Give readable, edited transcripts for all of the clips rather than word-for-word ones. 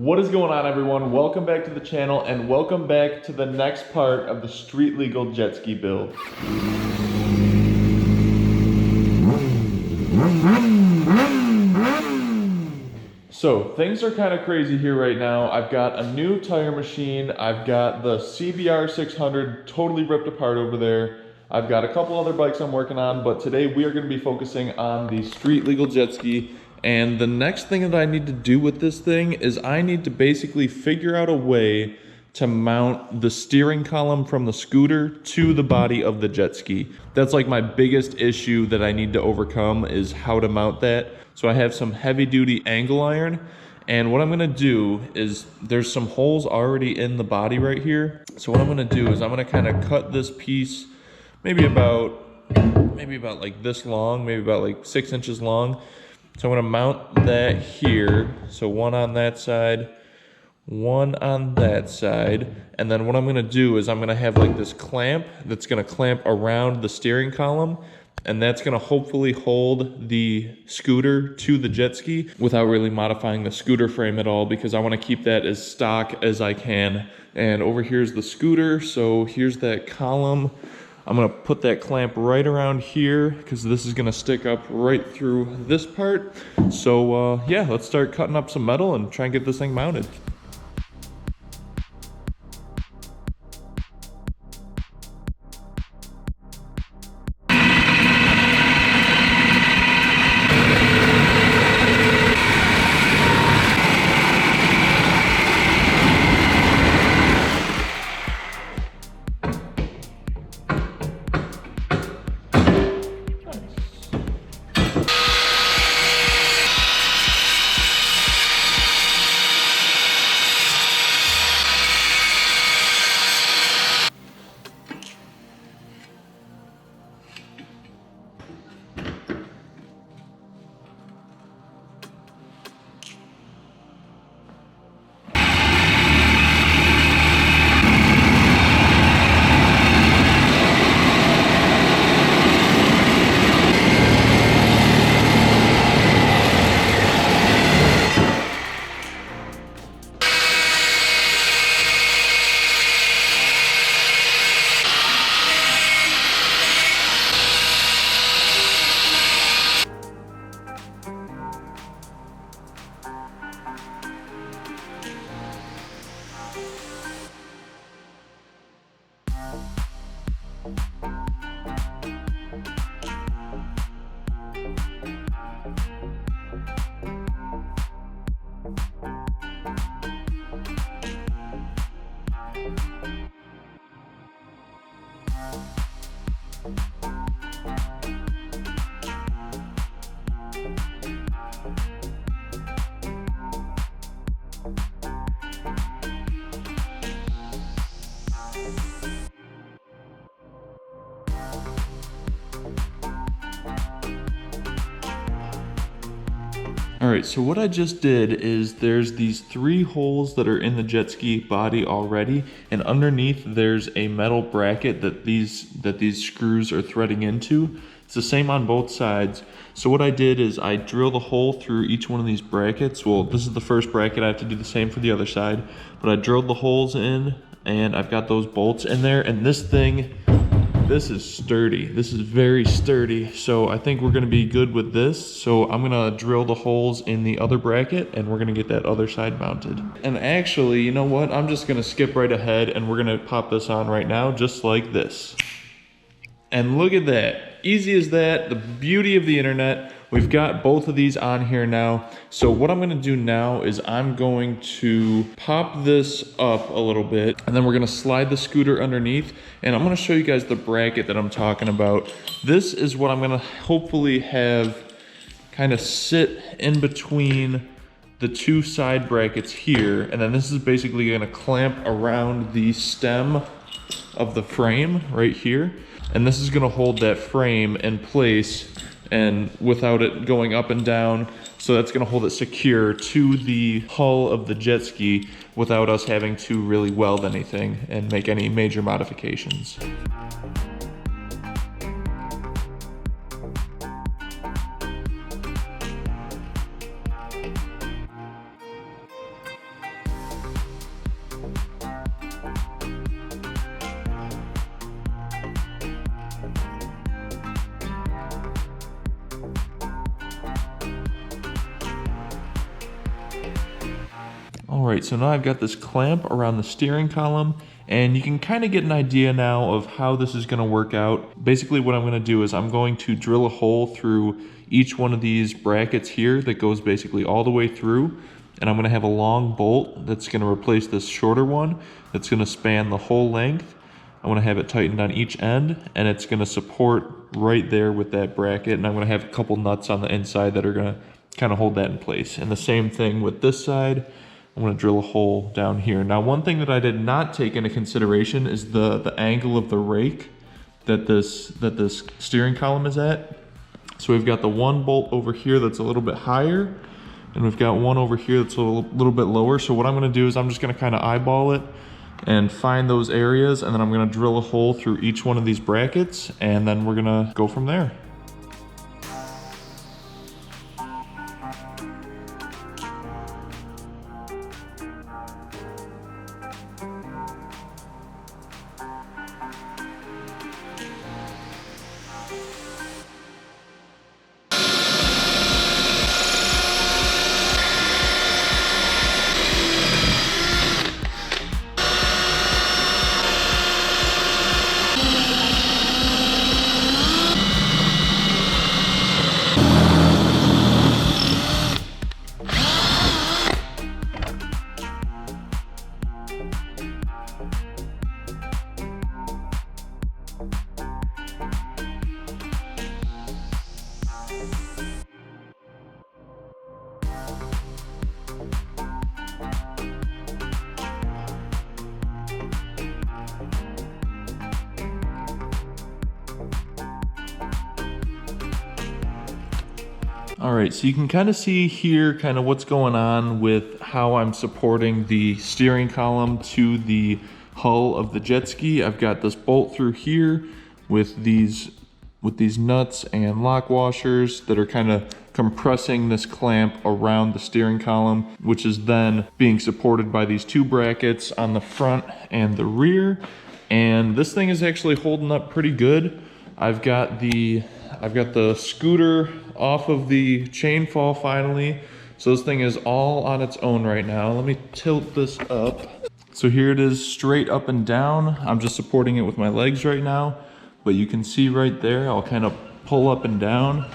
What is going on, everyone? Welcome back to the channel and welcome back to the next part of the street legal jet ski build. So things are kind of crazy here right now. I've got a new tire machine. I've got the CBR 600 totally ripped apart over there. I've got a couple other bikes I'm working on, but today we are going to be focusing on the street legal jet ski. And the next thing that I need to do with this thing is I need to basically figure out a way to mount the steering column from the scooter to the body of the jet ski. That's like my biggest issue that I need to overcome, is how to mount that. So I have some heavy duty angle iron, and what I'm gonna do is there's some holes already in the body right here. So what I'm gonna do is I'm gonna kind of cut this piece maybe about like this long, maybe about like 6 inches long. So I'm gonna mount that here. So one on that side, one on that side. And then what I'm gonna do is I'm gonna have like this clamp that's gonna clamp around the steering column, and that's gonna hopefully hold the scooter to the jet ski without really modifying the scooter frame at all, because I wanna keep that as stock as I can. And over here's the scooter, so here's that column. I'm gonna put that clamp right around here because this is gonna stick up right through this part. So yeah, let's start cutting up some metal and try and get this thing mounted. All right, so what I just did is there's these 3 holes that are in the jet ski body already, and underneath there's a metal bracket that these screws are threading into. It's the same on both sides. So what I did is I drilled a hole through each one of these brackets. Well, this is the first bracket. I have to do the same for the other side, but I drilled the holes in, and I've got those bolts in there, and this is sturdy. This is very sturdy. So I think we're gonna be good with this. So I'm gonna drill the holes in the other bracket and we're gonna get that other side mounted. And actually, you know what? I'm just gonna skip right ahead and we're gonna pop this on right now, just like this. And look at that. Easy as that. The beauty of the internet. We've got both of these on here now. So what I'm gonna do now is I'm going to pop this up a little bit, and then we're gonna slide the scooter underneath, and I'm gonna show you guys the bracket that I'm talking about. This is what I'm gonna hopefully have kind of sit in between the 2 side brackets here, and then this is basically gonna clamp around the stem of the frame right here, and this is gonna hold that frame in place and without it going up and down. So that's gonna hold it secure to the hull of the jet ski without us having to really weld anything and make any major modifications. All right, so now I've got this clamp around the steering column, and you can kind of get an idea now of how this is gonna work out. Basically what I'm gonna do is I'm going to drill a hole through each one of these brackets here that goes basically all the way through, and I'm gonna have a long bolt that's gonna replace this shorter one that's gonna span the whole length. I'm gonna have it tightened on each end, and it's gonna support right there with that bracket, and I'm gonna have a couple nuts on the inside that are gonna kind of hold that in place. And the same thing with this side. I'm gonna drill a hole down here. Now, one thing that I did not take into consideration is the angle of the rake that this steering column is at. So we've got the one bolt over here that's a little bit higher, and we've got one over here that's a little bit lower. So what I'm gonna do is I'm just gonna kind of eyeball it and find those areas, and then I'm gonna drill a hole through each one of these brackets, and then we're gonna go from there. All right, so you can kind of see here kind of what's going on with how I'm supporting the steering column to the hull of the jet ski. I've got this bolt through here with these nuts and lock washers that are kind of compressing this clamp around the steering column, which is then being supported by these two brackets on the front and the rear. And this thing is actually holding up pretty good. I've got the scooter off of the chain fall finally. So this thing is all on its own right now. Let me tilt this up. So here it is straight up and down. I'm just supporting it with my legs right now, but you can see right there, I'll kind of pull up and down.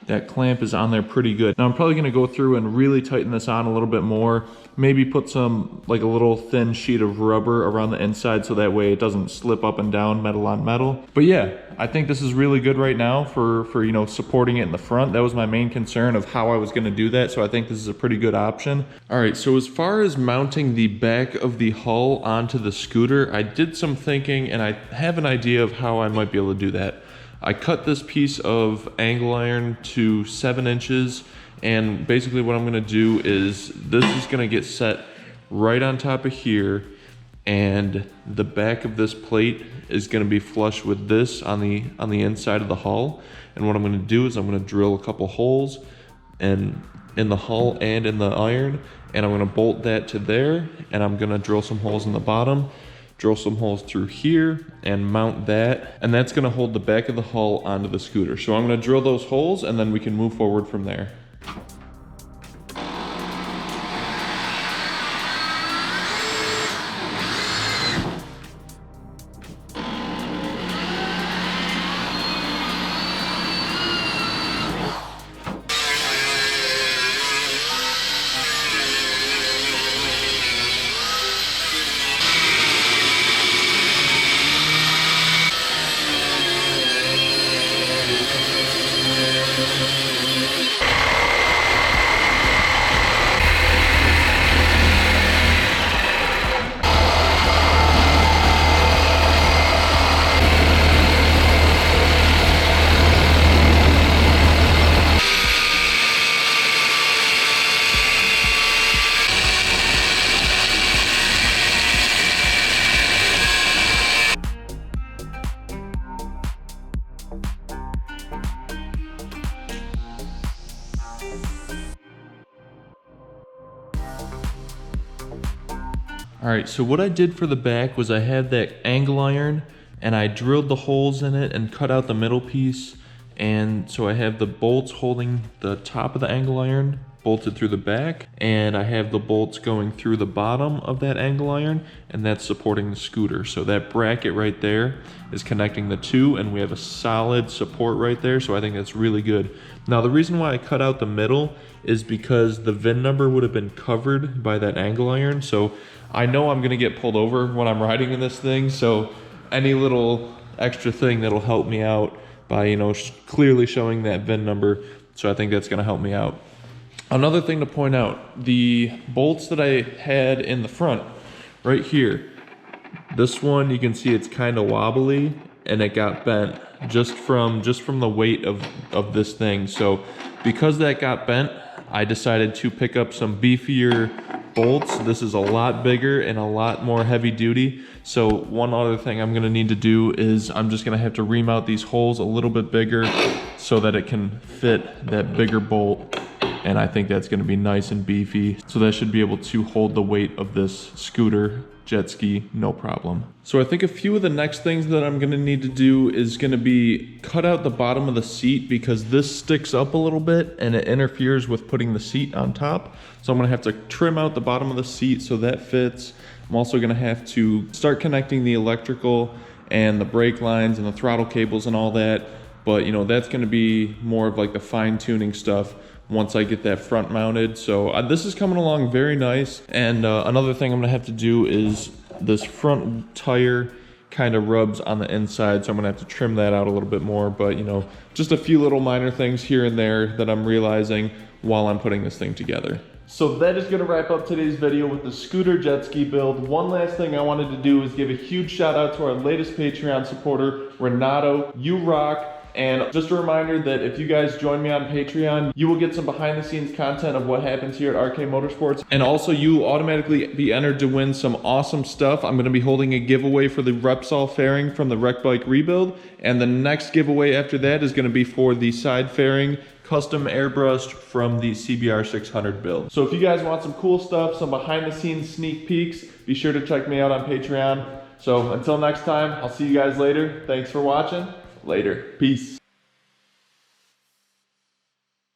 That clamp is on there pretty good. Now I'm probably gonna go through and really tighten this on a little bit more. Maybe put some, like a little thin sheet of rubber around the inside so that way it doesn't slip up and down metal on metal. But yeah, I think this is really good right now for you know, supporting it in the front. That was my main concern of how I was gonna do that. So I think this is a pretty good option. All right, so as far as mounting the back of the hull onto the scooter, I did some thinking and I have an idea of how I might be able to do that. I cut this piece of angle iron to 7 inches, and basically what I'm gonna do is this is gonna get set right on top of here, and the back of this plate is gonna be flush with this on the inside of the hull. And what I'm gonna do is I'm gonna drill a couple holes in the hull and in the iron, and I'm gonna bolt that to there, and I'm gonna drill some holes in the bottom, drill some holes through here, and mount that, and that's gonna hold the back of the hull onto the scooter. So I'm gonna drill those holes, and then we can move forward from there. All right, so what I did for the back was I had that angle iron and I drilled the holes in it and cut out the middle piece. And so I have the bolts holding the top of the angle iron bolted through the back, and I have the bolts going through the bottom of that angle iron, and that's supporting the scooter. So that bracket right there is connecting the two, and we have a solid support right there, so I think that's really good. Now the reason why I cut out the middle is because the VIN number would have been covered by that angle iron, so I know I'm gonna get pulled over when I'm riding in this thing, so any little extra thing that'll help me out by, you know, clearly showing that VIN number, so I think that's gonna help me out. Another thing to point out, the bolts that I had in the front, right here, this one, you can see it's kind of wobbly, and it got bent just from the weight of this thing. So because that got bent, I decided to pick up some beefier bolts. This is a lot bigger and a lot more heavy duty. So one other thing I'm gonna need to do is I'm just gonna have to remount these holes a little bit bigger so that it can fit that bigger bolt. And I think that's gonna be nice and beefy. So that should be able to hold the weight of this scooter jet ski, no problem. So I think a few of the next things that I'm gonna need to do is gonna be cut out the bottom of the seat, because this sticks up a little bit and it interferes with putting the seat on top. So I'm gonna have to trim out the bottom of the seat so that fits. I'm also gonna have to start connecting the electrical and the brake lines and the throttle cables and all that. But you know, that's gonna be more of like the fine tuning stuff once I get that front mounted. So this is coming along very nice. And another thing I'm gonna have to do is this front tire kind of rubs on the inside, so I'm gonna have to trim that out a little bit more. But you know, just a few little minor things here and there that I'm realizing while I'm putting this thing together. So that is gonna wrap up today's video with the scooter jet ski build. One last thing I wanted to do is give a huge shout out to our latest Patreon supporter, Renato. You rock. And just a reminder that if you guys join me on Patreon, you will get some behind the scenes content of what happens here at RK Motorsports. And also you will automatically be entered to win some awesome stuff. I'm gonna be holding a giveaway for the Repsol fairing from the Wreck Bike rebuild. And the next giveaway after that is gonna be for the side fairing custom airbrushed from the CBR 600 build. So if you guys want some cool stuff, some behind the scenes sneak peeks, be sure to check me out on Patreon. So until next time, I'll see you guys later. Thanks for watching. Later. Peace.